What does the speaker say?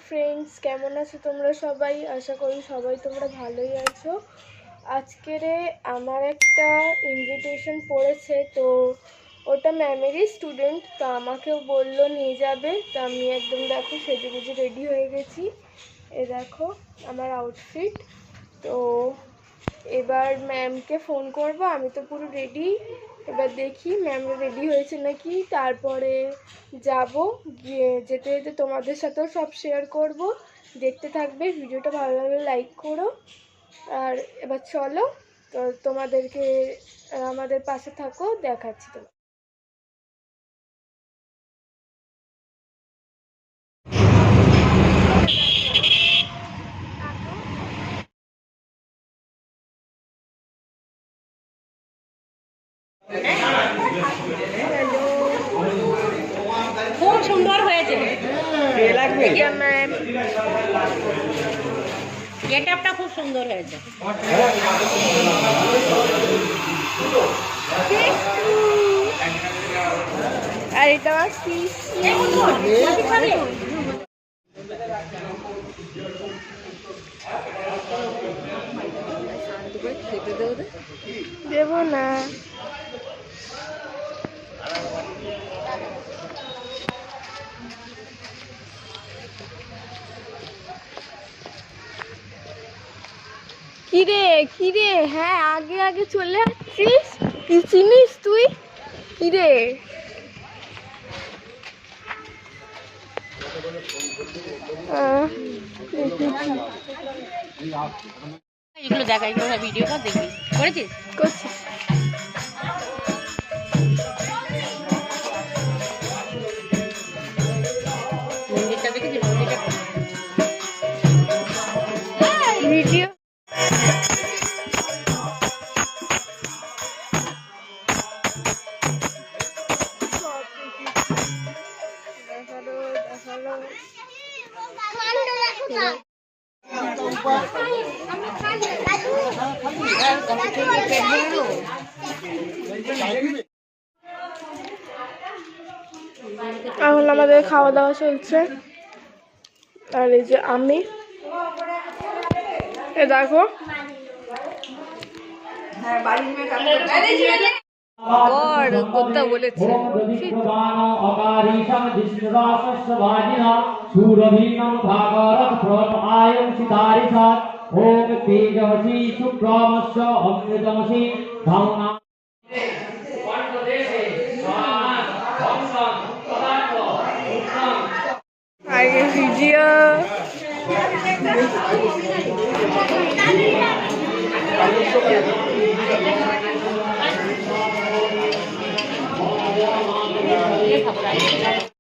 Friends, কেমন আছো তোমরা সবাই? আশা করি সবাই তোমরা ভালোই আছো। আজকেরে আমার একটা ইনভিটেশন পড়েছে, তো ওটা ম্যামেরই স্টুডেন্ট, তো আমাকেও বললো নিয়ে যাবে। তো আমি একদম দেখো সেজেগুজে রেডি হয়ে গেছি। এ দেখো আমার আউটফিট। তো এবার ম্যামকে ফোন করব, আমি তো পুরো রেডি। এবার দেখি ম্যাম রেডি হয়েছে নাকি, তারপরে যাব। গিয়ে যেতে যেতে তোমাদের সাথেও সব শেয়ার করব, দেখতে থাকবে। ভিডিওটা ভালো লাগলে লাইক করো। আর এবার চলো, তো তোমাদেরকে আমাদের পাশে থাকো, দেখাচ্ছি তোমার। খুব সুন্দর হয়েছে। গেটআপটা খুব সুন্দর হয়েছে। আর এটা আমার দেব না। কিরে কিরে, হ্যাঁ আগে আগে চলে আসছিস। কি চিনিস তুই? কিরে এগুলো দেখা, এগুলো ভিডিও কর, দেখবি। করেছিস? করছি। মন্দিরটা দেখেছিস? মন্দিরটা ভিডিও এখন আমাদের খাওয়া দাওয়া চলছে। আর এই যে আমি, এ দেখো কথা বলেছে। আগে ভিডিও খাবার